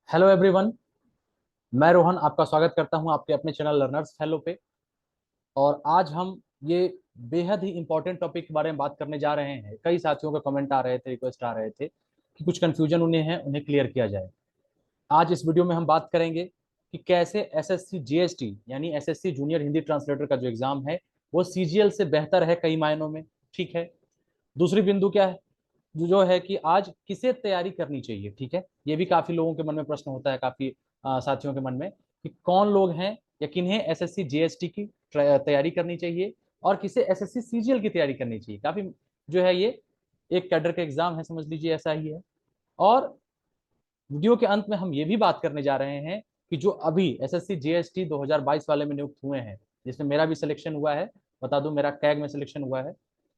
Hello everyone. मैं रोहन आपका स्वागत करता हूं आपके अपने चैनल लर्नर्स फेलो पे। और आज हम ये बेहद ही इंपॉर्टेंट टॉपिक के बारे में बात करने जा रहे हैं। कई साथियों का कमेंट आ रहे थे, रिक्वेस्ट आ रहे थे कि कुछ कंफ्यूजन उन्हें है, उन्हें क्लियर किया जाए। आज इस वीडियो में हम बात करेंगे कि कैसे एसएससी जीएसटी यानी एसएससी जूनियर हिंदी ट्रांसलेटर का जो एग्जाम है वो सीजीएल से बेहतर है कई मायनों में। ठीक है। दूसरी बिंदु क्या है, जो है कि आज किसे तैयारी करनी चाहिए। ठीक है, ये भी काफी लोगों के मन में प्रश्न होता है, काफी साथियों के मन में कि कौन लोग हैं या किन्हें एसएससी जीएसटी की तैयारी करनी चाहिए और किसे एसएससी सीजीएल की तैयारी करनी चाहिए। काफी जो है ये एक कैडर का एग्जाम है, समझ लीजिए ऐसा ही है। और वीडियो के अंत में हम ये भी बात करने जा रहे हैं कि जो अभी एसएससी जीएसटी 2022 वाले में नियुक्त हुए हैं, जिसमें मेरा भी सिलेक्शन हुआ है, बता दूं मेरा कैग में सिलेक्शन हुआ है।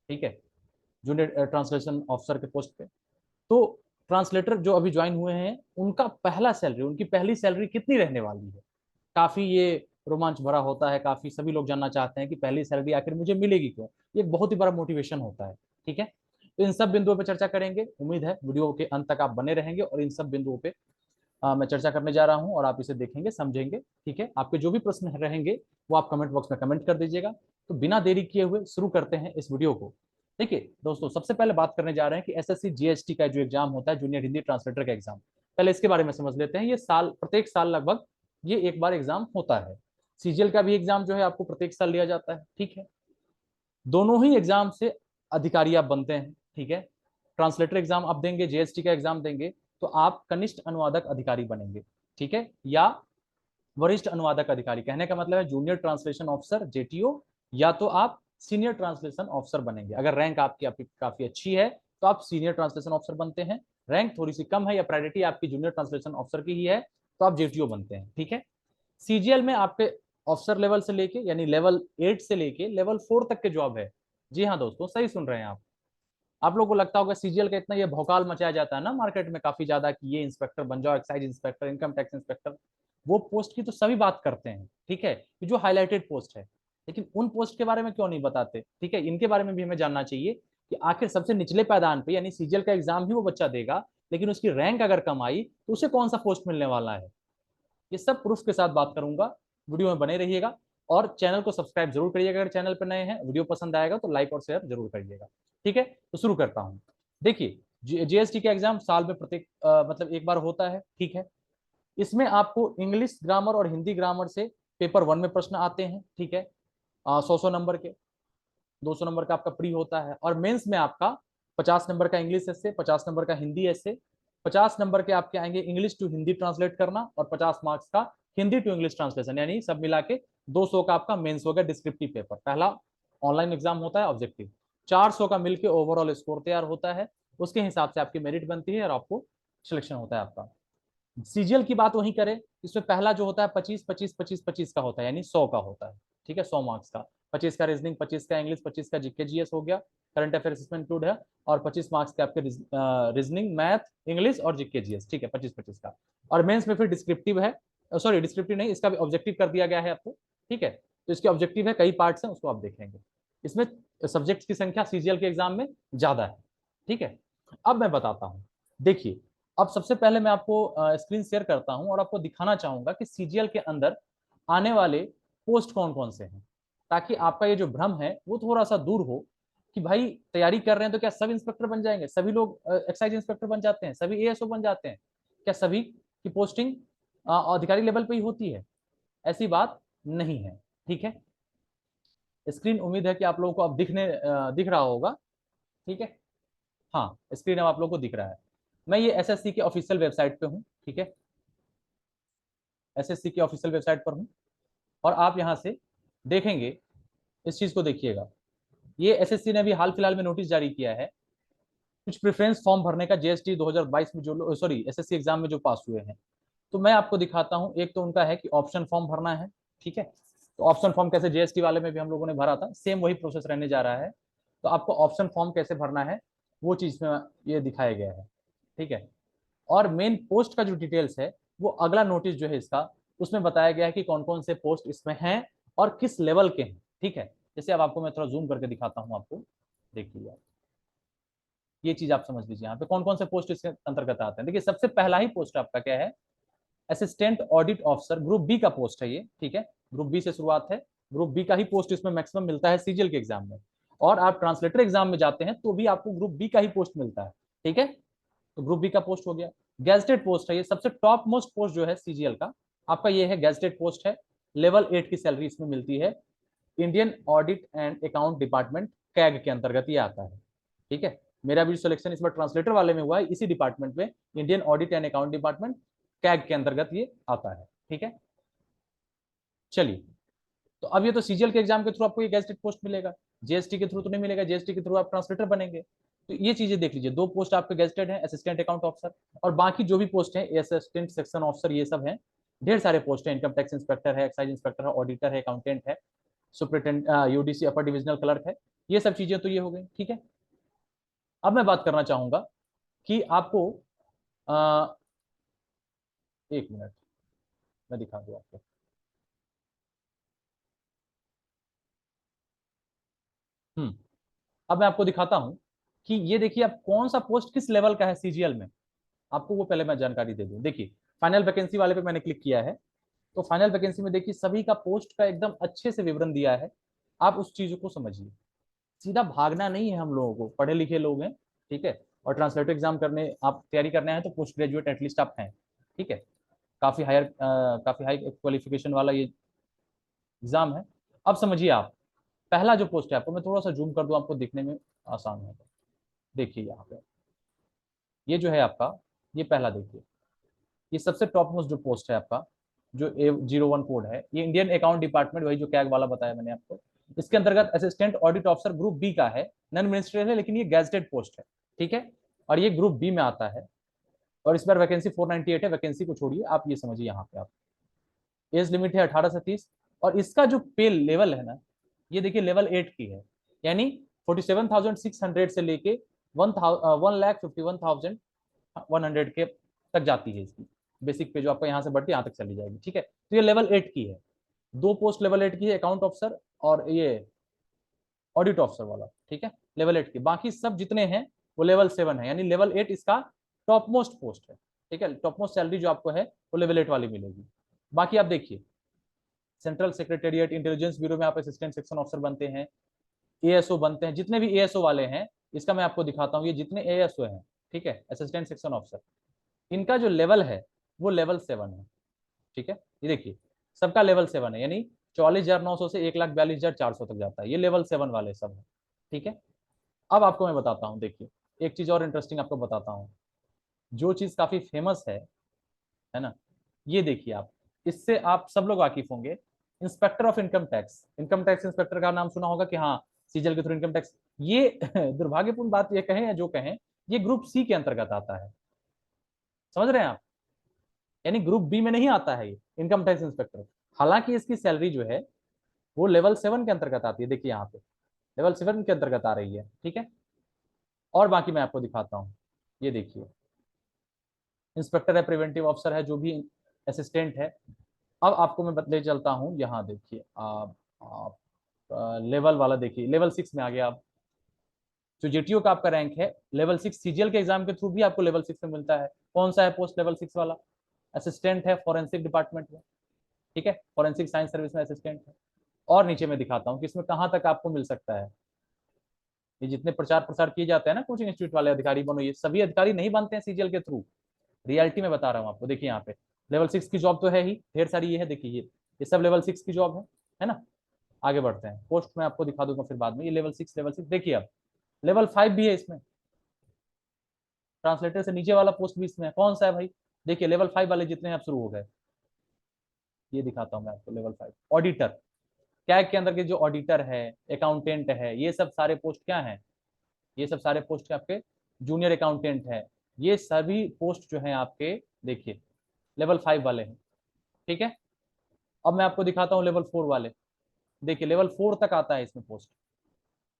ठीक है, जूनियर ट्रांसलेशन ऑफिसर के पोस्ट पे। तो ट्रांसलेटर जो अभी ज्वाइन हुए हैं उनका पहला सैलरी, उनकी पहली सैलरी कितनी रहने वाली है, काफी ये रोमांच भरा होता है। काफी सभी लोग जानना चाहते हैं कि पहली सैलरी आखिर मुझे मिलेगी क्यों। ये एक बहुत ही बड़ा मोटिवेशन होता है। ठीक है, तो इन सब बिंदुओं पर चर्चा करेंगे। उम्मीद है वीडियो के अंत तक आप बने रहेंगे और इन सब बिंदुओं पे मैं चर्चा करने जा रहा हूं और आप इसे देखेंगे, समझेंगे। ठीक है, आपके जो भी प्रश्न रहेंगे वो आप कमेंट बॉक्स में कमेंट कर दीजिएगा। तो बिना देरी किए हुए शुरू करते हैं इस वीडियो को। देखिए दोस्तों, सबसे पहले बात करने जा रहे हैं कि एसएससी जीएसटी का जो एग्जाम होता है, जूनियर हिंदी ट्रांसलेटर का एग्जाम, पहले इसके बारे में समझ लेते हैं। ये साल, प्रत्येक साल लगभग ये एक बार एग्जाम होता है। सीजीएल का भी एग्जाम जो है आपको प्रत्येक साल लिया जाता है। ठीक है, दोनों ही एग्जाम से अधिकारी आप बनते हैं। ठीक है, ट्रांसलेटर एग्जाम आप देंगे, जीएसटी का एग्जाम देंगे तो आप कनिष्ठ अनुवादक अधिकारी बनेंगे। ठीक है, या वरिष्ठ अनुवादक अधिकारी, कहने का मतलब है जूनियर ट्रांसलेशन ऑफिसर जेटीओ, या तो आप सीनियर ट्रांसलेशन ऑफिसर बनेंगे। अगर रैंक आपकी काफी अच्छी है तो आप सीनियर ट्रांसलेशन ऑफिसर बनते हैं। रैंक थोड़ी सी कम है या प्रायोरिटी आपकी जूनियर ट्रांसलेशन ऑफिसर की ही है तो आप जेटीओ बनते हैं। ठीक है, सीजीएल में आपके ऑफिसर लेवल से लेके यानी लेवल 8 से लेके लेवल 4 तक के जॉब है। जी हाँ दोस्तों, सही सुन रहे हैं आप लोगों को लगता होगा सीजीएल का इतना ये भौकाल मचाया जाता है ना मार्केट में काफी ज्यादा कि ये इंस्पेक्टर बन जाओ, excise inspector, income tax inspector. वो पोस्ट की तो सभी बात करते हैं, ठीक है, कि जो हाईलाइटेड पोस्ट है। लेकिन उन पोस्ट के बारे में क्यों नहीं बताते। ठीक है, इनके बारे में भी हमें जानना चाहिए कि आखिर सबसे निचले पायदान पे यानी सीजीएल का एग्जाम ही वो बच्चा देगा, लेकिन उसकी रैंक अगर कम आई तो उसे कौन सा पोस्ट मिलने वाला है। ये सब प्रूफ के साथ बात करूंगा, वीडियो में बने रहिएगा। और चैनल को सब्सक्राइब जरूर करिएगा अगर चैनल पर नए हैं। वीडियो पसंद आएगा तो लाइक और शेयर जरूर करिएगा। ठीक है, तो शुरू करता हूं। देखिए, जीएसटी का एग्जाम साल में प्रत्येक मतलब एक बार होता है। ठीक है, इसमें आपको इंग्लिश ग्रामर और हिंदी ग्रामर से पेपर 1 में प्रश्न आते हैं। ठीक है, 100 नंबर के, 200 नंबर का आपका प्री होता है। और मेंस में आपका 50 नंबर का इंग्लिश एसे, 50 नंबर का हिंदी एसे, 50 नंबर के आपके आएंगे इंग्लिश टू हिंदी ट्रांसलेट करना, और 50 मार्क्स का हिंदी टू इंग्लिश ट्रांसलेशन, यानी सब मिला के 200 का आपका मेंस हो गया डिस्क्रिप्टिव पेपर। पहला ऑनलाइन एग्जाम होता है ऑब्जेक्टिव। 400 का मिलकर ओवरऑल स्कोर तैयार होता है। उसके हिसाब से आपकी मेरिट बनती है और आपको सिलेक्शन होता है आपका। सीजीएल की बात वहीं करें, इसमें पहला जो होता है 25 25 25 25 का होता है, यानी 100 का होता है। ठीक है, 100 मार्क्स का, 25 का रीजनिंग, 25 का इंग्लिश, 25 का जीके जीएस हो गया, करंट अफेयर्स इसमें इंक्लूड है। और 25 मार्क्स के आपके रीजनिंग, मैथ, इंग्लिश और जीके जीएस। ठीक है, 25 25 का। और मेंस में फिर डिस्क्रिप्टिव है, सॉरी डिस्क्रिप्टिव नहीं, इसका भी ऑब्जेक्टिव कर दिया गया है आपको। ठीक है, तो इसके ऑब्जेक्टिव है, कई पार्ट्स हैं, उसको आप देखेंगे। इसमें सब्जेक्ट्स की संख्या सीजीएल के एग्जाम में ज्यादा है। ठीक है, अब मैं बताता हूं। देखिए, अब सबसे पहले मैं आपको स्क्रीन शेयर करता हूं और आपको दिखाना चाहूंगा कि सीजीएल के अंदर आने वाले पोस्ट कौन कौन से हैं, ताकि आपका ये जो भ्रम है वो थोड़ा सा दूर हो कि भाई तैयारी कर रहे हैं तो क्या सब इंस्पेक्टर बन जाएंगे, सभी लोग एक्साइज इंस्पेक्टर बन जाते हैं, सभी एएसओ बन जाते हैं, क्या सभी की पोस्टिंग अधिकारी लेवल पे ही होती है। ऐसी बात नहीं है। ठीक है, स्क्रीन उम्मीद है कि आप लोगों को अब दिख रहा होगा। ठीक है, हाँ स्क्रीन अब आप लोगों को दिख रहा है। मैं ये एसएससी के ऑफिशियल वेबसाइट पे हूँ। ठीक है, एसएससी की ऑफिशियल वेबसाइट पर हूँ और आप यहाँ से देखेंगे, इस चीज को देखिएगा। ये एसएससी ने अभी हाल फिलहाल में नोटिस जारी किया है कुछ प्रेफरेंस फॉर्म भरने का, जीएसटी 2022 में जो, सॉरी एसएससी एग्जाम में जो पास हुए हैं। तो मैं आपको दिखाता हूँ। एक तो उनका है कि ऑप्शन फॉर्म भरना है। ठीक है, तो ऑप्शन फॉर्म कैसे जीएसटी वाले में भी हम लोगों ने भरा था, सेम वही प्रोसेस रहने जा रहा है। तो आपको ऑप्शन फॉर्म कैसे भरना है वो चीज में ये दिखाया गया है। ठीक है, और मेन पोस्ट का जो डिटेल्स है वो अगला नोटिस जो है इसका, उसमें बताया गया है कि कौन कौन से पोस्ट इसमें हैं और किस लेवल के हैं। ठीक है, जैसे अब आपको मैं थोड़ा जूम करके दिखाता हूँ आपको, देखिए ये चीज आप समझ लीजिए यहाँ पे कौन कौन से पोस्ट इसके अंतर्गत आते हैं। देखिए सबसे पहला ही पोस्ट आपका क्या है, assistant audit officer, group B का पोस्ट है ये, ठीक है, ग्रुप बी से शुरुआत है, ग्रुप बी का ही पोस्ट इसमें मैक्सिमम मिलता है सीजीएल के एग्जाम में, और आप ट्रांसलेटर एग्जाम में जाते हैं तो भी आपको ग्रुप बी का ही पोस्ट मिलता है, ठीक है। तो ग्रुप बी का पोस्ट हो गया। गैजेटेड पोस्ट है ये, सबसे टॉप मोस्ट पोस्ट जो है सीजीएल का आपका ये है, गैजेटेड पोस्ट है, लेवल 8 की सैलरी इसमें मिलती है, Indian audit and account department CAG के अंतर्गत ये आता है, ठीक है। मेरा भी सिलेक्शन इस बार ट्रांसलेटर वाले में हुआ है, इसी डिपार्टमेंट में, Indian audit and account department CAG के अंतर्गत ये आता है, ठीक है। चलिए, तो अब ये तो सीजीएल के एग्जाम के थ्रू आपको ये गैजेटेड पोस्ट मिलेगा, जीएसटी के थ्रू तो नहीं मिलेगा, जीएसटी के थ्रू आप ट्रांसलेटर बनेंगे। तो ये चीजें देख लीजिए, दो पोस्ट आपके गैजेटेड है, असिस्टेंट अकाउंट ऑफिसर, और बाकी जो भी पोस्ट है असिस्टेंट सेक्शन ऑफिसर, ये सब है, ढेर सारे पोस्ट है, इनकम टैक्स इंस्पेक्टर है, एक्साइज इंस्पेक्टर है, ऑडिटर है, अकाउंटेंट है, सुप्रिटेंडेंट, यूडीसी अपर डिविजनल क्लर्क है, ये सब चीजें तो ये हो गई, ठीक है। अब मैं बात करना चाहूंगा कि आपको एक मिनट मैं दिखा दूं आपको। अब मैं आपको दिखाता हूं कि ये देखिए आप कौन सा पोस्ट किस लेवल का है सीजीएल में, आपको वो पहले मैं जानकारी दे दूं। देखिए फाइनल वैकेंसी वाले पे मैंने क्लिक किया है, तो फाइनल वैकेंसी में देखिए सभी का पोस्ट का एकदम अच्छे से विवरण दिया है, आप उस चीज को समझिए। सीधा भागना नहीं है, हम लोगों को पढ़े लिखे लोग हैं, ठीक है, और ट्रांसलेटर एग्जाम करने आप तैयारी करना है तो पोस्ट ग्रेजुएट एटलीस्ट आप हैं, ठीक है, काफी हाई क्वालिफिकेशन वाला ये एग्जाम है। अब समझिए आप, पहला जो पोस्ट है, आपको मैं थोड़ा सा जूम कर दूं, आपको देखने में आसान होगा। देखिए यहाँ पे ये जो है आपका, ये पहला देखिए, ये सबसे टॉप मोस्ट जो पोस्ट है आपका, जो A01 कोड है, ये इंडियन अकाउंट डिपार्टमेंट, वही जो कैग वाला बताया मैंने आपको, इसके अंतर्गत assistant audit officer group B का है, नॉन मिनिस्ट्रियल है, लेकिन ये गैजेटेड पोस्ट है, ठीक है, और ये ग्रुप बी में आता है, और इस बार वैकेंसी 498 है, वैकेंसी को छोड़िए, आप ये समझिए यहाँ पे, आप एज लिमिट है 18 से 30, और इसका जो पे लेवल है ना, ये देखिए लेवल 8 की है, यानी 47,600 से लेके 1,51,100 के तक जाती है इसकी बेसिक पे, जो आपको यहाँ से बढ़ती है यहाँ तक चली जाएगी, ठीक है। तो ये लेवल 8 की है, दो पोस्ट लेवल 8 की है, अकाउंट ऑफिसर और ये ऑडिट ऑफिसर वाला, ठीक है, लेवल 8 की, बाकी सब जितने हैं वो लेवल 7 है, यानी लेवल 8 इसका टॉप मोस्ट पोस्ट है, ठीक है, टॉप मोस्ट सैलरी जो आपको है वो लेवल 8 वाली मिलेगी। बाकी आप देखिए, सेंट्रल सेक्रेटेरिएट इंटेलिजेंस ब्यूरो में आप असिस्टेंट सेक्शन ऑफिसर बनते हैं, एएसओ बनते हैं, जितने भी एएसओ वाले हैं, इसका मैं आपको दिखाता हूँ, ये जितने एएसओ हैं, ठीक है, असिस्टेंट सेक्शन ऑफिसर, इनका जो लेवल है वो लेवल 7 है, ठीक है। ये देखिए सबका लेवल 7 है, यानी 44,900 से 1,42,400 तक जाता है, ये लेवल 7 वाले सब है, ठीक है। अब आपको मैं बताता हूँ, देखिए एक चीज और इंटरेस्टिंग आपको बताता हूँ, जो चीज काफी फेमस है ना, ये देखिए आप, इससे आप सब लोग वाकिफ होंगे, inspector of income tax, income tax inspector का नाम सुना होगा कि हाँ, सीजल के थ्रू इनकम टैक्स, ये दुर्भाग्यपूर्ण बात ये कहें या जो कहें, ये ग्रुप सी के अंतर्गत आता है, समझ रहे हैं आप, यानी ग्रुप बी में नहीं आता है ये इनकम टैक्स इंस्पेक्टर, हालांकि इसकी सैलरी जो है वो लेवल 7 के अंतर्गत आती है, देखिए यहाँ पे लेवल 7 के अंतर्गत आ रही है, ठीक है। और बाकी मैं आपको दिखाता हूँ, ये देखिए इंस्पेक्टर है, प्रिवेंटिव ऑफिसर है, जो भी असिस्टेंट है। अब आपको मैं बतले चलता हूँ, यहाँ देखिए आप लेवल वाला देखिए, लेवल 6 में आ गया आप, जो जेटीओ का आपका रैंक है लेवल 6, सीजीएल के एग्जाम के थ्रू भी आपको लेवल 6 में मिलता है। कौन सा है पोस्ट लेवल 6 वाला? असिस्टेंट है फॉरेंसिक डिपार्टमेंट में, ठीक है, फॉरेंसिक साइंस सर्विस में असिस्टेंट है। और नीचे में दिखाता हूँ कि इसमें कहाँ तक आपको मिल सकता है। ये जितने प्रचार प्रसार किए जाते हैं ना, कोचिंग इंस्टीट्यूट वाले अधिकारी बनो, ये सभी अधिकारी नहीं बनते हैं सीजीएल के थ्रू, रियलिटी में बता रहा हूँ आपको। देखिए यहाँ पे लेवल 6 की जॉब तो है ही ढेर सारी, ये है देखिए, ये सब लेवल 6 की जॉब है ना। आगे बढ़ते हैं, पोस्ट में आपको दिखा दूंगा फिर बाद में, ये लेवल 6 देखिए, अब लेवल 5 भी है इसमें, ट्रांसलेटर से नीचे वाला पोस्ट भी इसमें है। कौन सा है भाई? देखिए लेवल 5 वाले जितने हैं अब शुरू हो गए, ये दिखाता हूँ मैं आपको, लेवल 5 ऑडिटर, कैग के अंदर के जो ऑडिटर है, अकाउंटेंट है, ये सब सारे पोस्ट क्या है, ये सब सारे पोस्ट आपके जूनियर अकाउंटेंट है, ये सभी पोस्ट जो है आपके देखिए लेवल 5 वाले हैं, ठीक है। अब मैं आपको दिखाता हूँ लेवल 4 वाले, देखिए लेवल 4 तक आता है इसमें पोस्ट,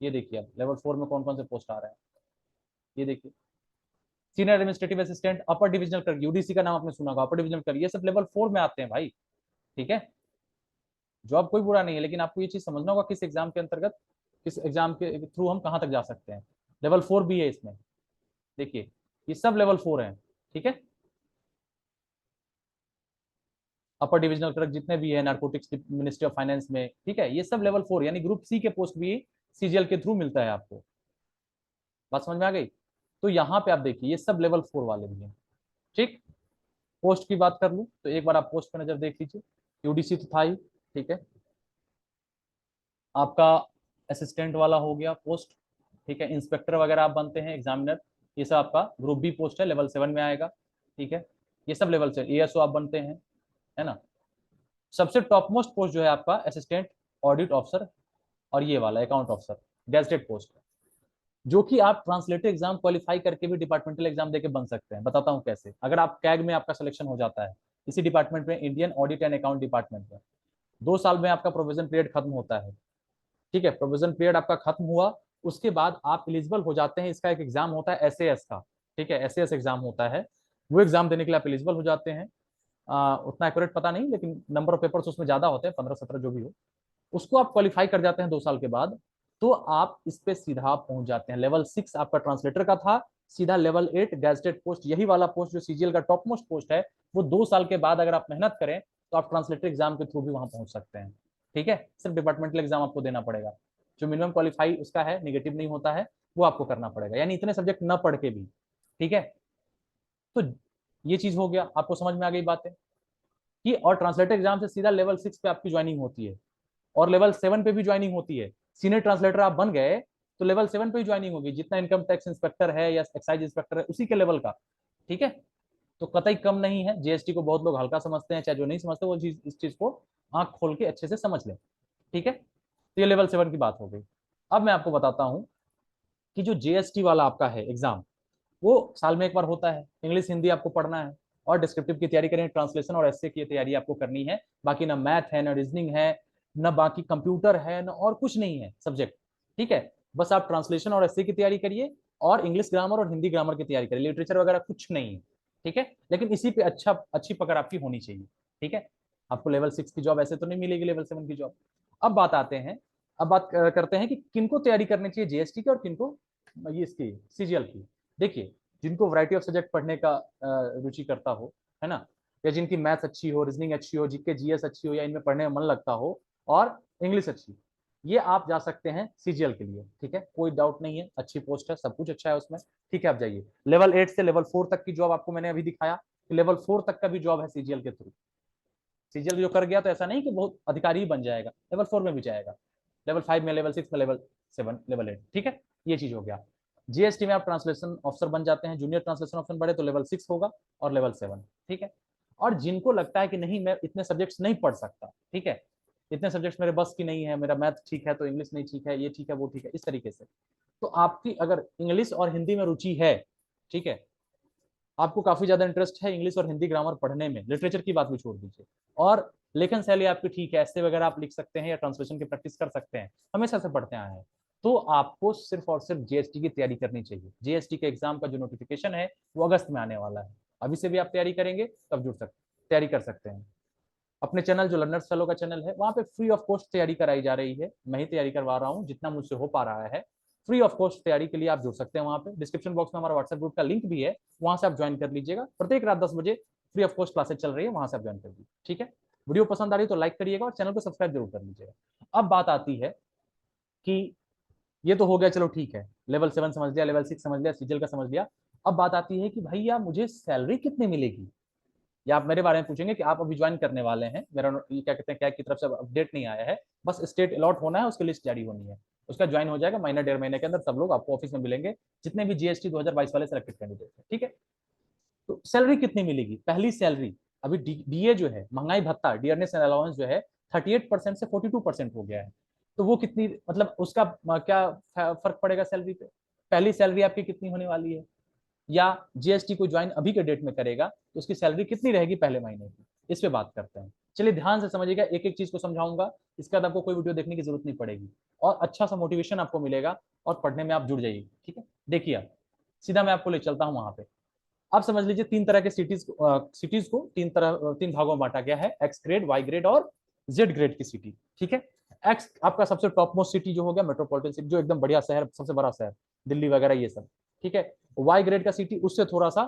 ये देखिए अब लेवल 4 में कौन कौन से पोस्ट आ रहे हैं, ये देखिए सीनियर एडमिनिस्ट्रेटिव असिस्टेंट, अपर डिविजनल क्लर्क, यूडीसी का नाम आपने सुना होगा, अपर डिविजनल क्लर्क, ये सब लेवल 4 में आते हैं भाई, ठीक है। जॉब कोई बुरा नहीं है, लेकिन आपको ये चीज समझना होगा किस एग्जाम के अंतर्गत, किस एग्जाम के थ्रू हम कहाँ तक जा सकते हैं। लेवल 4 भी है इसमें, देखिए ये सब लेवल 4 है, ठीक है। अपर डिविजनल क्लर्क जितने भी है नारकोटिक्स मिनिस्ट्री ऑफ फाइनेंस में, ठीक है, ये सब लेवल 4 यानी ग्रुप सी के पोस्ट भी सीजीएल के थ्रू मिलता है आपको। बात समझ में आ गई? तो यहाँ पे आप देखिए ये सब लेवल 4 वाले भी हैं। ठीक, पोस्ट की बात कर लूं तो एक बार आप पोस्ट पे नजर देख लीजिए। यूडीसी तो था ही, ठीक है, आपका असिस्टेंट वाला हो गया पोस्ट, ठीक है, इंस्पेक्टर वगैरह आप बनते हैं, एग्जामिनर, ये सब आपका ग्रुप बी पोस्ट है, लेवल 7 में आएगा, ठीक है, ये सब लेवल से एएसओ आप बनते हैं, है ना। सबसे टॉप मोस्ट पोस्ट जो है आपका असिस्टेंट ऑडिट ऑफिसर, और ये वाला अकाउंट ऑफिसर, गैजेटेड पोस्ट, जो कि आप ट्रांसलेटर एग्जाम क्वालिफाई करके भी डिपार्टमेंटल एग्जाम देके बन सकते हैं। बताता हूं कैसे। अगर आप कैग में आपका सिलेक्शन हो जाता है, इसी डिपार्टमेंट में, Indian audit and account department में, 2 साल में आपका प्रोविजन पीरियड खत्म होता है, ठीक है, प्रोविजन पीरियड आपका खत्म हुआ, उसके बाद आप एलिजिबल हो जाते हैं। इसका एक एग्जाम होता है एसएएस का, ठीक है, एसएएस एग्जाम होता है, वो एग्जाम देने के लिए आप एलिजिबल हो जाते हैं। उतना एक्यूरेट पता नहीं, लेकिन नंबर ऑफ पेपर्स उसमें ज्यादा होते हैं, 15-17 जो भी हो, उसको आप क्वालिफाई कर जाते हैं 2 साल के बाद, तो आप इस पे सीधा पहुंच जाते हैं। लेवल 6 आपका ट्रांसलेटर का था, सीधा लेवल 8 गैजेटेड पोस्ट, यही वाला पोस्ट जो सीजीएल का टॉप मोस्ट पोस्ट है, वो 2 साल के बाद अगर आप मेहनत करें तो आप ट्रांसलेटर एग्जाम के थ्रू भी वहां पहुंच सकते हैं, ठीक है। सिर्फ डिपार्टमेंटल एग्जाम आपको देना पड़ेगा, जो मिनिमम क्वालिफाई उसका है, निगेटिव नहीं होता है, वो आपको करना पड़ेगा, यानी इतने सब्जेक्ट न पढ़ के भी, ठीक है। तो ये चीज हो गया, आपको समझ में आ गई बातें कि, और ट्रांसलेटर एग्जाम से सीधा लेवल 6 पे आपकी ज्वाइनिंग होती है, और लेवल 7 पे भी ज्वाइनिंग होती है। सीनियर ट्रांसलेटर आप बन गए तो लेवल 7 पे ही ज्वाइनिंग होगी, जितना इनकम टैक्स इंस्पेक्टर है या एक्साइज इंस्पेक्टर है उसी के लेवल का, ठीक है। तो कतई कम नहीं है। जीएसटी को बहुत लोग हल्का समझते हैं, चाहे जो नहीं समझते वो चीज, इस चीज को आंख खोल के अच्छे से समझ लें, ठीक है। तो ये लेवल 7 की बात हो गई। अब मैं आपको बताता हूं कि जो जीएसटी वाला आपका है एग्जाम, वो साल में एक बार होता है। इंग्लिश हिंदी आपको पढ़ना है, और डिस्क्रिप्टिव की तैयारी करें, ट्रांसलेशन और एसए की तैयारी आपको करनी है। बाकी ना मैथ है, ना रीजनिंग है, ना बाकी कंप्यूटर है, ना और कुछ नहीं है सब्जेक्ट, ठीक है। बस आप ट्रांसलेशन और एसए की तैयारी करिए, और इंग्लिश ग्रामर और हिंदी ग्रामर की तैयारी करिए, लिटरेचर वगैरह कुछ नहीं है, ठीक है। लेकिन इसी पे अच्छी पकड़ आपकी होनी चाहिए, ठीक है। आपको लेवल 6 की जॉब ऐसे तो नहीं मिलेगी, लेवल 7 की जॉब। अब बात आते हैं, अब बात करते हैं कि किनको तैयारी करनी चाहिए जीएसटी की और किनको ये इसकी सीजीएल की। देखिए, जिनको वैरायटी ऑफ सब्जेक्ट पढ़ने का रुचि करता हो, है ना, या जिनकी मैथ अच्छी हो, रीजनिंग अच्छी हो, जिनके जीएस अच्छी हो, या इनमें पढ़ने में मन लगता हो, और इंग्लिश अच्छी, ये आप जा सकते हैं सीजीएल के लिए, ठीक है। कोई डाउट नहीं है, अच्छी पोस्ट है, सब कुछ अच्छा है उसमें, ठीक है। आप जाइए। लेवल 8 से लेवल 4 तक की जॉब आपको मैंने अभी दिखाया कि लेवल 4 तक का भी जॉब है सीजीएल के थ्रू। सीजीएल जो कर गया तो ऐसा नहीं कि बहुत अधिकारी बन जाएगा, लेवल 4 में भी जाएगा, लेवल 5 में, लेवल 6 में, लेवल 7, लेवल 8, ठीक है। ये चीज हो गया। जीएसटी में आप ट्रांसलेशन ऑफिसर बन जाते हैं, जूनियर ट्रांसलेशन ऑफिसर बढ़े तो लेवल 6 होगा और लेवल 7, ठीक है। और जिनको लगता है कि नहीं मैं इतने सब्जेक्ट्स नहीं पढ़ सकता, ठीक है, इतने सब्जेक्ट्स मेरे बस की नहीं है, मेरा मैथ ठीक है तो इंग्लिश नहीं ठीक है, ये ठीक है वो ठीक है, इस तरीके से, तो आपकी अगर इंग्लिश और हिंदी में रुचि है, ठीक है, आपको काफी ज्यादा इंटरेस्ट है इंग्लिश और हिंदी ग्रामर पढ़ने में, लिटरेचर की बात भी छोड़ दीजिए, और लेखन शैली आपकी ठीक है, ऐसे वगैरह आप लिख सकते हैं या ट्रांसलेशन की प्रैक्टिस कर सकते हैं, हमेशा से पढ़ते आए हैं, तो आपको सिर्फ और सिर्फ जीएसटी की तैयारी करनी चाहिए। जीएसटी के एग्जाम का जो नोटिफिकेशन है वो अगस्त में आने वाला है, अभी से भी आप तैयारी करेंगे तब जुड़ सकते, तैयारी कर सकते हैं। अपने चैनल जो लर्नर्स फेलो का चैनल है, वहाँ पे फ्री ऑफ कॉस्ट तैयारी कराई जा रही है, मैं ही तैयारी करवा रहा हूँ जितना मुझसे हो पा रहा है। फ्री ऑफ कॉस्ट तैयारी के लिए आप जुड़ सकते हैं, वहाँ पे डिस्क्रिप्शन बॉक्स में हमारा व्हाट्सएप ग्रुप का लिंक भी है, वहाँ से आप ज्वाइन कर लीजिएगा। प्रत्येक रात 10 बजे फ्री ऑफ कॉस्ट क्लासेज चल रही है, वहाँ से आप ज्वाइन कर लीजिए, ठीक है। वीडियो पसंद आ रही है तो लाइक करिएगा और चैनल को सब्सक्राइब जरूर कर लीजिएगा। अब बात आती है कि ये तो हो गया, चलो ठीक है, लेवल 7 समझ लिया, लेवल 6 समझ लिया, सीजीएल का समझ लिया। अब बात आती है कि भैया मुझे सैलरी कितनी मिलेगी, या आप मेरे बारे में पूछेंगे कि आप अभी ज्वाइन करने वाले हैं, मेरा ये क्या कहते हैं, क्या की तरफ से अपडेट नहीं आया है, बस स्टेट अलॉट होना है, उसकी लिस्ट जारी होनी है, उसका ज्वाइन हो जाएगा महीना 1.5 महीने के अंदर, सब लोग आपको ऑफिस में मिलेंगे, जितने भी जीएसटी 2022 वाले सिलेक्टेड कैंडिडेट है, ठीक है। तो सैलरी कितनी मिलेगी, पहली सैलरी, अभी डीए जो है, महंगाई भत्ता, डियरनेस एंड अलाउंस जो है 38% से 42% हो गया है, तो वो कितनी, मतलब उसका क्या फर्क पड़ेगा सैलरी पे। पहली सैलरी आपकी कितनी होने वाली है, या जीएसटी को ज्वाइन अभी के डेट में करेगा तो उसकी सैलरी कितनी रहेगी पहले महीने की, इस पे बात करते हैं। चलिए ध्यान से समझिएगा, एक एक चीज को समझाऊंगा, इसके बाद आपको कोई वीडियो देखने की जरूरत नहीं पड़ेगी, और अच्छा सा मोटिवेशन आपको मिलेगा, और पढ़ने में आप जुड़ जाइए, ठीक है। देखिए आप, सीधा मैं आपको ले चलता हूँ वहां पे। आप समझ लीजिए 3 तरह के सिटीज को 3 भागों में बांटा गया है, एक्स ग्रेड, वाई ग्रेड और जेड ग्रेड की सिटी, ठीक है। एक्स आपका सबसे टॉप मोस्ट सिटी जो हो गया मेट्रोपॉलिटन सिटी, जो एकदम बढ़िया शहर, सबसे बड़ा शहर, दिल्ली वगैरह ये सब, ठीक है। वाई ग्रेड का सिटी उससे थोड़ा सा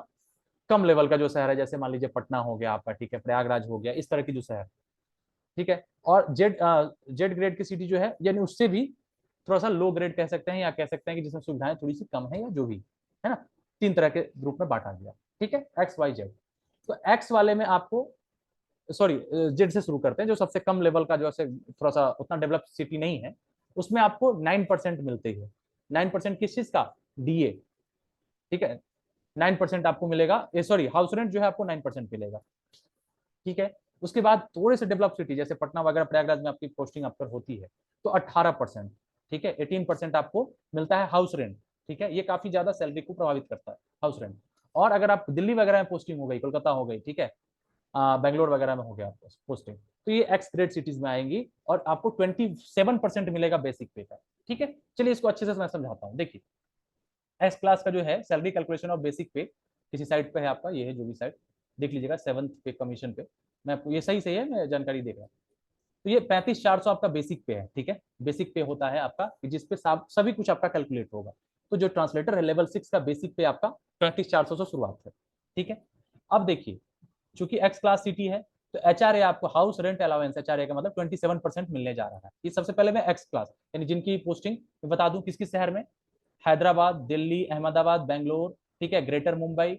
कम लेवल का जो शहर है, जैसे मान लीजिए पटना हो गया आपका, ठीक है, प्रयागराज हो गया, इस तरह की जो शहर, ठीक है। और जेड ग्रेड की सिटी जो है, यानी उससे भी थोड़ा सा लो ग्रेड कह सकते हैं, या कह सकते हैं कि जिसमें सुविधाएं थोड़ी सी कम है, या जो भी है ना, तीन तरह के ग्रुप में बांटा गया, ठीक है, एक्स वाई जेड। तो एक्स वाले में आपको, सॉरी, जेड से शुरू करते हैं, जो सबसे कम लेवल का, जो है थोड़ा सा उतना डेवलप सिटी नहीं है, उसमें आपको 9% मिलते हैं। 9% किस चीज का? डीए, ठीक है। 9% आपको मिलेगा, सॉरी, हाउस रेंट जो है आपको 9% मिलेगा, ठीक है। उसके बाद थोड़े से डेवलप सिटी जैसे पटना वगैरह, प्रयागराज में आपकी पोस्टिंग अक्सर होती है, तो 18%, ठीक है, 18% आपको मिलता है हाउस रेंट, ठीक है। ये काफी ज्यादा सैलरी को प्रभावित करता है, हाउस रेंट। और अगर आप दिल्ली वगैरह में पोस्टिंग हो गई, कोलकाता हो गई, ठीक है, बेंगलोर वगैरह में हो गया आपको पोस्टिंग, तो ये एक्स ग्रेड सिटीज में आएंगी, और आपको 27% मिलेगा बेसिक पे का, ठीक है। चलिए इसको अच्छे से मैं समझाता हूँ। देखिए, एस क्लास का जो है सैलरी कैलकुलेशन ऑफ बेसिक पे, किसी साइट पे है आपका, ये है जो भी साइट, देख लीजिएगा, 7th पे कमीशन पे, मैं आपको, ये सही है, मैं जानकारी दे रहा हूँ। तो ये 35,400 आपका बेसिक पे है, ठीक है। बेसिक पे होता है आपका जिसपे सभी कुछ आपका कैलकुलेट होगा। तो जो ट्रांसलेटर है लेवल 6 का बेसिक पे आपका 35,400 से शुरुआत है, ठीक है। अब देखिए, चूंकि एक्स क्लास सिटी है, तो एचआरए आपको, हाउस रेंट अलाउंस, एचआरए का मतलब 27% मिलने जा रहा है। ये सबसे पहले मैं एक्स क्लास, यानी जिनकी पोस्टिंग बता दूं किस किस शहर में, हैदराबाद, दिल्ली, अहमदाबाद, बेंगलोर, ठीक है, greater Mumbai,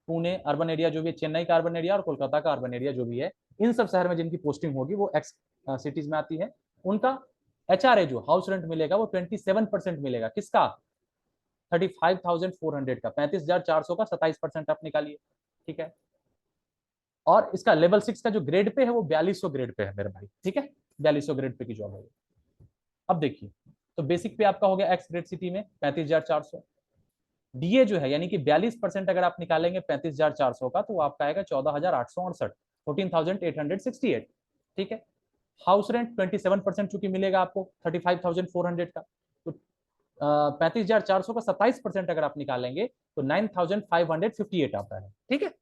Pune urban area जो भी है, चेन्नई का अर्बन एरिया और कोलकाता का अर्बन एरिया जो भी है, इन सब शहर में जिनकी पोस्टिंग होगी वो एक्स सिटीज में आती है। उनका एचआरए जो हाउस रेंट मिलेगा वो 27% मिलेगा। किसका? 35,400 का, 35,400 का 27% आप निकालिए, ठीक है। और इसका लेवल 6 का जो ग्रेड पे है वो 4200 ग्रेड पे है मेरे भाई, ठीक है, 4200 ग्रेड पे की जॉब है। अब देखिए, तो बेसिक पे आपका हो गया एक्स ग्रेड सिटी में 35,400, डीए जो है, यानी कि 42% अगर आप निकालेंगे 35,400 का, तो वो आपका आएगा 14,868, 14,868, ठीक है। हाउस रेंट 27% चूंकि मिलेगा आपको 35,400 का, तो 35,400 का 27% अगर आप निकालेंगे तो 9,558 आता है, ठीक है।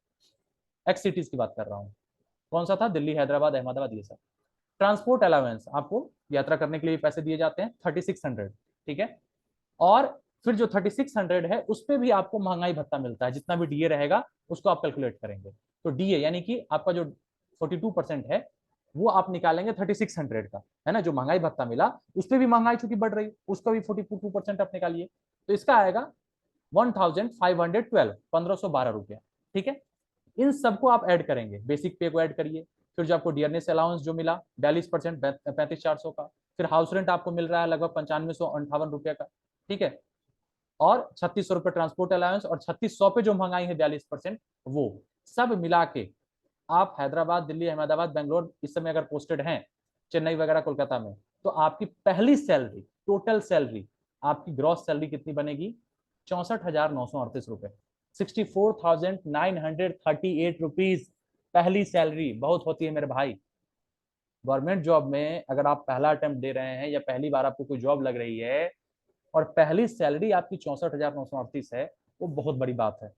एक्स सिटीज की बात कर रहा हूँ। कौन सा था? दिल्ली, हैदराबाद, अहमदाबाद, ये सब। ट्रांसपोर्ट अलाउंस, आपको यात्रा करने के लिए पैसे दिए जाते हैं 3600, ठीक है। और फिर जो 3600 है उस पर भी आपको महंगाई भत्ता मिलता है, जितना भी डीए रहेगा उसको आप कैलकुलेट करेंगे, तो डीए यानी कि आपका जो 42% है वो आप निकालेंगे 3600 का, है ना, जो महंगाई भत्ता मिला उस पर भी महंगाई चूंकि बढ़ रही, उसका भी 42% आप निकालिए, तो इसका आएगा 1512, 1512 रुपया, ठीक है। इन सबको आप ऐड करेंगे, बेसिक पे को ऐड करिए, फिर जो आपको डियरनेस अलाउंस जो मिला 42%, 35,400 का, फिर हाउस रेंट आपको मिल रहा है लगभग 9558 रुपये का, ठीक है। और 3600 रुपये ट्रांसपोर्ट अलाउंस, और 3600 पे जो महंगाई है 42%, वो सब मिला के आप हैदराबाद, दिल्ली, अहमदाबाद, बेंगलोर इस समय अगर पोस्टेड हैं, चेन्नई वगैरह, कोलकाता में, तो आपकी पहली सैलरी, टोटल सैलरी, आपकी ग्रॉस सैलरी कितनी बनेगी? 64,938 रुपए, 64,938 रुपीज पहली सैलरी। बहुत होती है मेरे भाई। गवर्नमेंट जॉब में अगर आप पहला अटेम्प्ट दे रहे हैं या पहली बार आपको कोई जॉब लग रही है और पहली सैलरी आपकी 64,938 है, वो बहुत बड़ी बात है।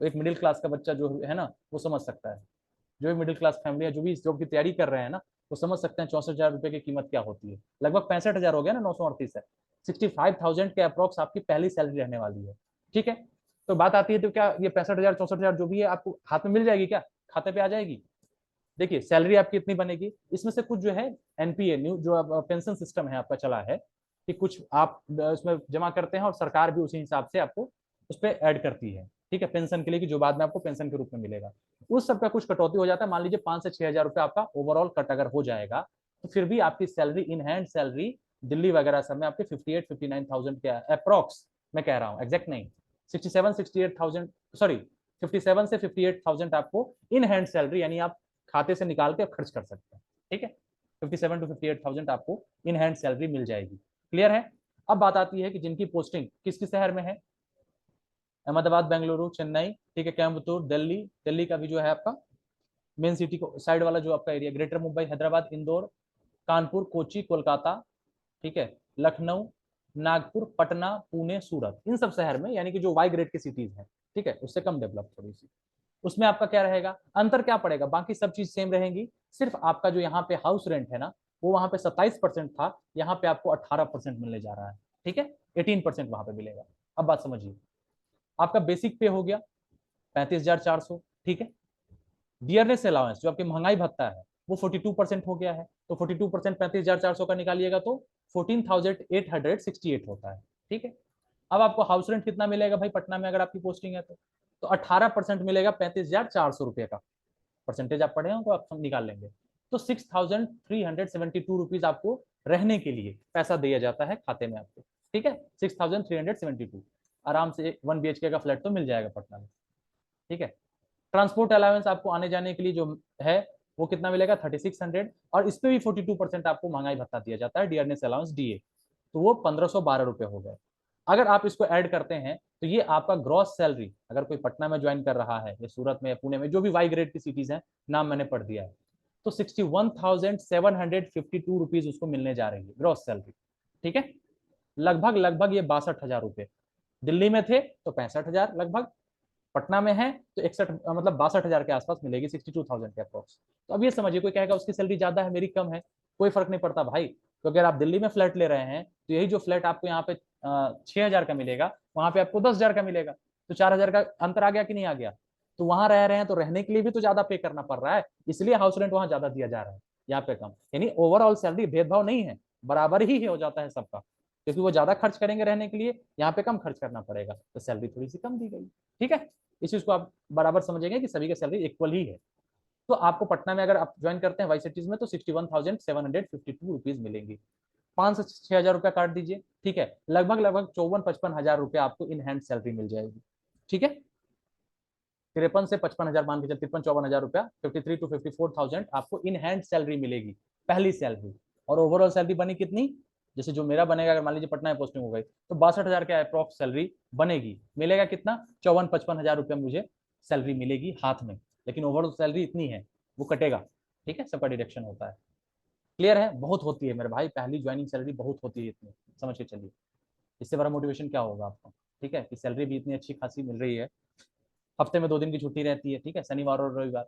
तो एक मिडिल क्लास का बच्चा जो है ना, वो समझ सकता है, जो भी मिडिल क्लास फैमिली है, जो भी इस जॉब की तैयारी कर रहे हैं ना, वो समझ सकते हैं 64,000 रुपए की कीमत क्या होती है। लगभग 65,000 हो गया ना, 938 है, 65,000 के अप्रोक्स आपकी पहली सैलरी रहने वाली है, ठीक है। तो बात आती है, तो क्या ये 65,000, 64,000 जो भी है आपको हाथ में मिल जाएगी क्या, खाते पे आ जाएगी? देखिए, सैलरी आपकी इतनी बनेगी, इसमें से कुछ जो है एनपीए, न्यू जो पेंशन सिस्टम है आपका चला है, कि कुछ आप उसमें जमा करते हैं और सरकार भी उसी हिसाब से आपको उस पर ऐड करती है, ठीक है, पेंशन के लिए, कि जो बाद में आपको पेंशन के रूप में मिलेगा, उस सब का कुछ कटौती हो जाता है। मान लीजिए 5 से 6,000 रुपये आपका ओवरऑल कट अगर हो जाएगा, तो फिर भी आपकी salary, in hand salary Delhi वगैरह सब में आपके 58-59,000 के अप्रोक्स, मैं कह रहा हूँ एग्जैक्ट नहीं, 67-68,000, सॉरी, 57 से 58,000 आपको इन हैंड सैलरी, यानी आप खाते से निकाल के खर्च कर सकते हैं, ठीक है। 57 to 58,000 आपको इन हैंड सैलरी मिल जाएगी। क्लियर है? अब बात आती है कि जिनकी पोस्टिंग किस किस शहर में है, अहमदाबाद, बेंगलुरु, चेन्नई, ठीक है, कोयम्बतूर, दिल्ली, दिल्ली का भी जो है आपका मेन सिटी को साइड वाला जो आपका एरिया, ग्रेटर मुंबई, हैदराबाद, इंदौर, कानपुर, कोची, कोलकाता, ठीक है, लखनऊ, नागपुर, पटना, पुणे, सूरत, इन सब शहर में, यानी कि जो वाई ग्रेड की सिटीज हैं, ठीक है, उससे कम डेवलप थोड़ी सी, उसमें आपका क्या रहेगा, अंतर क्या पड़ेगा, बाकी सब चीज सेम रहेंगी, सिर्फ आपका जो यहाँ पे हाउस रेंट है ना, वो वहां पे 27% था, यहाँ पे आपको 18% मिलने जा रहा है, ठीक है, 18% वहां पे मिलेगा। अब बात समझिए, आपका बेसिक पे हो गया, 35,400, ठीक है। डियरनेस अलाउंस जो आपकी महंगाई भत्ता है वो 42% हो गया है, तो 42% 35,400 का निकालिएगा तो 14,868 होता है, ठीक है। अब आपको हाउस रेंट कितना मिलेगा भाई पटना में अगर आपकी पोस्टिंग है तो 18% मिलेगा 35,400 रुपये का, परसेंटेज आप पढ़े होंगे, आप निकाल लेंगे। तो 6,372 रुपीज आपको रहने के लिए पैसा दिया जाता है खाते में आपको, ठीक है। 6,372 आराम से 1 BHK का फ्लैट तो मिल जाएगा पटना में, ठीक है। ट्रांसपोर्ट अलाउंस आपको आने जाने के लिए जो है वो कितना मिलेगा 3600, और इस पे भी 42% आपको महंगाई भत्ता दिया जाता है, डियरनेस अलाउंस DA, तो वो 1512 रुपये हो गए। अगर आप इसको ऐड करते हैं तो ये आपका ग्रॉस सैलरी, अगर कोई पटना में ज्वाइन कर रहा है या सूरत में या पुणे में, जो भी वाई ग्रेड की सिटीज हैं, नाम मैंने पढ़ दिया है, तो 61,752 रुपीज उसको मिलने जा रही है ग्रॉस सैलरी, ठीक है। लगभग लगभग ये 62,000 रुपये। दिल्ली में थे तो 65,000 लगभग, पटना में है तो 61 मतलब 62,000 के आसपास मिलेगी, 62,000 के अप्रोक्स। तो अब ये समझिए, कोई कहेगा उसकी सैलरी ज्यादा है मेरी कम है, कोई फर्क नहीं पड़ता भाई, तो अगर आप दिल्ली में फ्लैट ले रहे हैं तो यही जो फ्लैट आपको यहाँ पे 6,000 का मिलेगा, वहां पे आपको 10,000 का मिलेगा, तो 4,000 का अंतर आ गया कि नहीं आ गया। तो वहां रह रहे हैं तो रहने के लिए भी तो ज्यादा पे करना पड़ रहा है, इसलिए हाउस रेंट वहां ज्यादा दिया जा रहा है, यहाँ पे कम। यानी ओवरऑल सैलरी भेदभाव नहीं है, बराबर ही हो जाता है सबका, क्योंकि वो ज्यादा खर्च करेंगे रहने के लिए, यहाँ पे कम खर्च करना पड़ेगा, तो सैलरी थोड़ी सी कम दी गई, ठीक है। इस चीज को आप बराबर समझेंगे कि सभी की सैलरी इक्वल ही है। तो आपको पटना में अगर आप ज्वाइन करते हैं वाई सिटीज में तो 61,752 रुपीज मिलेंगी। 5 से 6,000 रुपया काट दीजिए, ठीक है, लगभग लगभग 54-55 हजार रुपया आपको इन हैंड सैलरी मिल जाएगी, ठीक है। 53 से 55,000 मान के चल, 53-54 हजार रुपया, 53 to 54,000 आपको इन हैंड सैलरी मिलेगी, पहली सैलरी। और ओवरऑल सैलरी बनी कितनी, जैसे जो मेरा बनेगा, अगर मान लीजिए पटना में पोस्टिंग हो गई तो 62,000 के अप्रॉक्स सैलरी बनेगी, मिलेगा कितना 54-55 हजार रुपया मुझे सैलरी मिलेगी हाथ में, लेकिन ओवरऑल सैलरी इतनी है, वो कटेगा, ठीक है, सबका डिडक्शन होता है। क्लियर है, बहुत होती है मेरे भाई, पहली ज्वाइनिंग सैलरी बहुत होती है इतनी, समझ के चलिए। इससे बड़ा मोटिवेशन क्या होगा आपको, ठीक है, कि सैलरी भी इतनी अच्छी खासी मिल रही है, हफ्ते में 2 दिन की छुट्टी रहती है, ठीक है, शनिवार और रविवार,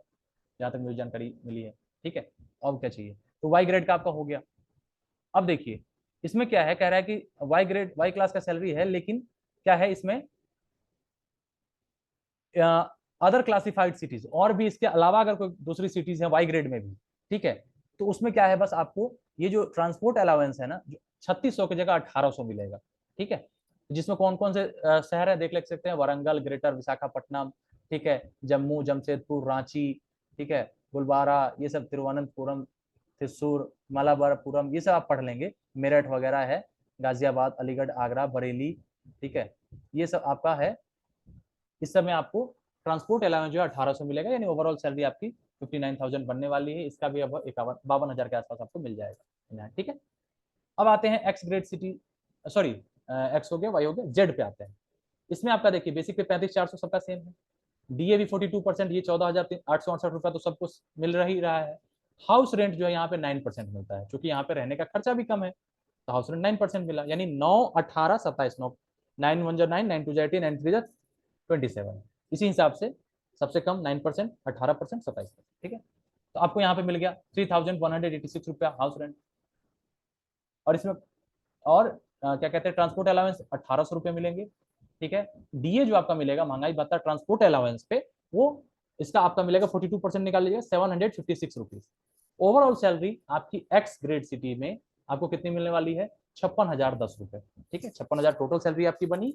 जहाँ तक मुझे जानकारी मिली है, ठीक है। और क्या चाहिए, तो वाई ग्रेड का आपका हो गया। अब देखिए इसमें क्या है, कह रहा है कि वाई ग्रेड वाई क्लास का सैलरी है, लेकिन क्या है इसमें अदर क्लासिफाइड सिटीज, और भी इसके अलावा अगर कोई दूसरी सिटीज है वाई ग्रेड में भी, ठीक है, तो उसमें क्या है, बस आपको ये जो ट्रांसपोर्ट अलाउंस है ना, 3600 की जगह 1800 मिलेगा, ठीक है। जिसमें कौन कौन से शहर है देख ले सकते हैं, वारंगल, ग्रेटर विशाखापट्टनम, ठीक है, जम्मू, जमशेदपुर, रांची, ठीक है, गुलबारा, ये सब, तिरुवनंतपुरम, त्रिशूर, मलाबारपुरम, ये सब आप पढ़ लेंगे, मेरठ वगैरह है, गाजियाबाद, अलीगढ़, आगरा, बरेली, ठीक है, ये सब आपका है। इस समय आपको ट्रांसपोर्ट अलाउंस जो है 1800 मिलेगा, यानी ओवरऑल सैलरी आपकी 59,000 बनने वाली है, इसका भी अब 52,000 के आसपास आपको मिल जाएगा, ठीक है। अब आते हैं x grade city, sorry x हो गया, वाई हो गया, जेड पे आते हैं। इसमें आपका देखिए बेसिक पे 35,400 सबका सेम है, डीए भी 42%, ये 14,868 रुपया तो सबको मिल ही रहा है। हाउस रेंट जो है यहाँ पे 9% मिलता है, क्योंकि यहाँ पे रहने का खर्चा भी कम है, तो हाउस रेंट 9% मिला, यानी 9, 18, 27, 9 9 1 9, 9 2 18, 9 3 27, इसी हिसाब से सबसे कम 9%, 18%, 27%, ठीक है। तो आपको यहाँ पे मिल गया 3,186 रुपया हाउस रेंट। और इसमें और क्या कहते हैं, ट्रांसपोर्ट अलाउंस 1800 रुपये मिलेंगे, ठीक है। डीए जो आपका मिलेगा महंगाई भत्ता ट्रांसपोर्ट अलाउंस पे, वो इसका आपका मिलेगा 42% निकाल लीजिए, 756 रुपीज। ओवरऑल सैलरी आपकी एक्स ग्रेड सिटी में आपको कितनी मिलने वाली है, 56,010 रुपए, ठीक है, 56,000 टोटल सैलरी आपकी बनी।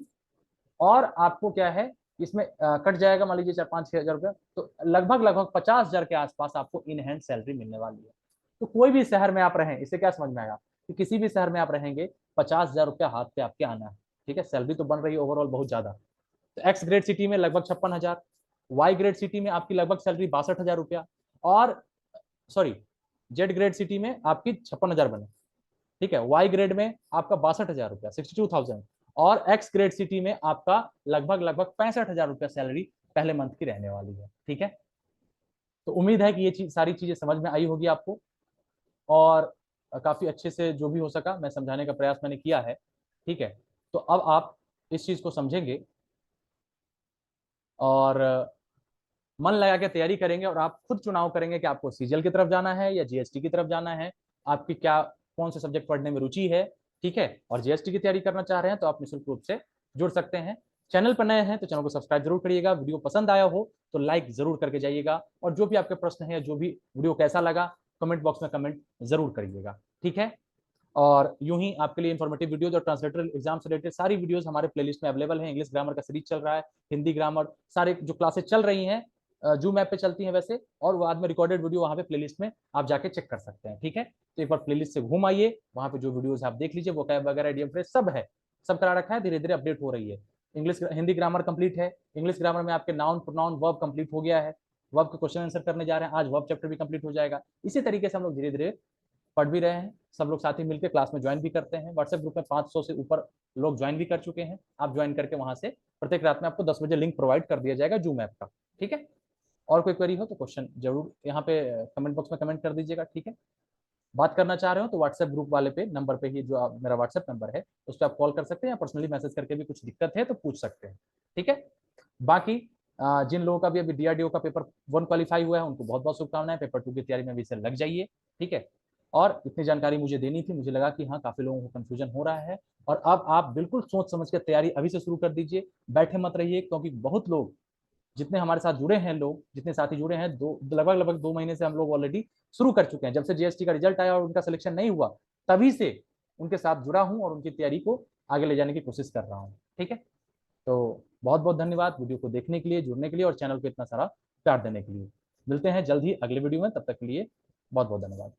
और आपको क्या है इसमें कट जाएगा मान लीजिए 4-5-6 हजार रुपया, तो लगभग लगभग 50,000 के आसपास आपको इन हैंड सैलरी मिलने वाली है। तो कोई भी शहर में आप रहें, इससे क्या समझ में आएगा कि किसी भी शहर में आप रहेंगे 50,000 रुपया हाथ पे आपके आना है, ठीक है, सैलरी तो बन रही है ओवरऑल बहुत ज्यादा। तो एक्स ग्रेड सिटी में लगभग 56,000, वाई ग्रेड सिटी में आपकी लगभग सैलरी 62,000 रुपया, और सॉरी जेड ग्रेड सिटी में आपकी 56,000 बने, ठीक है, वाई ग्रेड में आपका 62,000 रुपया, 62,000, और एक्स ग्रेड सिटी में आपका लगभग लगभग 65,000 रुपया सैलरी पहले मंथ की रहने वाली है, ठीक है। तो उम्मीद है कि ये सारी चीजें समझ में आई होगी आपको, और काफी अच्छे से जो भी हो सका मैं समझाने का प्रयास मैंने किया है, ठीक है। तो अब आप इस चीज को समझेंगे और मन लगा के तैयारी करेंगे, और आप खुद चुनाव करेंगे कि आपको सीजीएल की तरफ जाना है या जीएसटी की तरफ जाना है, आपकी क्या कौन से सब्जेक्ट पढ़ने में रुचि है, ठीक है। और जीएसटी की तैयारी करना चाह रहे हैं तो आप निःशुल्क रूप से जुड़ सकते हैं। चैनल पर नए हैं तो चैनल को सब्सक्राइब जरूर करिएगा, वीडियो पसंद आया हो तो लाइक जरूर करके जाइएगा, और जो भी आपके प्रश्न है, जो भी वीडियो कैसा लगा, कमेंट बॉक्स में कमेंट जरूर करिएगा। ठीक है, और यूं ही आपके लिए इन्फॉर्मेटिव वीडियोज और ट्रांसलेटर एग्जाम से रिलेटेड सारी वीडियोस हमारे प्लेलिस्ट में अवेलेबल है। इंग्लिश ग्रामर का सीरीज चल रहा है, हिंदी ग्रामर, सारे जो क्लासेस चल रही हैं जूम ऐप पे चलती हैं वैसे, और बाद में रिकॉर्डेड वीडियो वहाँ पे प्लेलिस्ट में आप जाके चेक कर सकते हैं। ठीक है, तो एक बार प्लेलिस्ट से घूम आइए, वहाँ पे जो वीडियोस आप देख लीजिए, वो कैब वगैरह आइडियम फ्रेज सब है, सब करा रखा है, धीरे धीरे अपडेट हो रही है। इंग्लिश हिंदी ग्रामर कंप्लीट है, इंग्लिश ग्रामर में आपके नाउन प्रोनाउन वर्ब कंप्लीट हो गया है, वर्ब के क्वेश्चन आंसर करने जा रहे हैं, आज वर्ब चैप्टर भी कंप्लीट हो जाएगा। इसी तरीके से हम लोग धीरे धीरे पढ़ भी रहे हैं, सब लोग साथ ही मिलकर क्लास में ज्वाइन भी करते हैं। व्हाट्सएप ग्रुप में 500 से ऊपर लोग ज्वाइन भी कर चुके हैं। आप ज्वाइन करके वहां से प्रत्येक रात में आपको 10 बजे लिंक प्रोवाइड कर दिया जाएगा जूम ऐप का। ठीक है, और कोई क्वेरी हो तो क्वेश्चन जरूर यहाँ पे कमेंट बॉक्स में कमेंट कर दीजिएगा। ठीक है, बात करना चाह रहे हो तो व्हाट्सएप ग्रुप वाले पे नंबर पे ही, जो मेरा व्हाट्सएप नंबर है उस पर आप कॉल कर सकते हैं, या पर्सनली मैसेज करके भी कुछ दिक्कत है तो पूछ सकते हैं। ठीक है, बाकी जिन लोगों का भी अभी डीआरडीओ का पेपर 1 क्वालिफाई हुआ है उनको बहुत बहुत शुभकामनाएं, पेपर 2 की तैयारी में भी से लग जाइए। ठीक है, और इतनी जानकारी मुझे देनी थी, मुझे लगा कि हाँ काफी लोगों को कंफ्यूजन हो रहा है, और अब आप बिल्कुल सोच समझ कर तैयारी अभी से शुरू कर दीजिए, बैठे मत रहिए, क्योंकि बहुत लोग जितने हमारे साथ जुड़े हैं, लोग जितने साथी जुड़े हैं, लगभग लगभग 2 महीने से हम लोग ऑलरेडी शुरू कर चुके हैं। जब से जीएसटी का रिजल्ट आया और उनका सिलेक्शन नहीं हुआ, तभी से उनके साथ जुड़ा हूं और उनकी तैयारी को आगे ले जाने की कोशिश कर रहा हूं। ठीक है, तो बहुत बहुत धन्यवाद वीडियो को देखने के लिए, जुड़ने के लिए, और चैनल को इतना सारा प्यार देने के लिए। मिलते हैं जल्द ही अगले वीडियो में, तब तक के लिए बहुत बहुत धन्यवाद।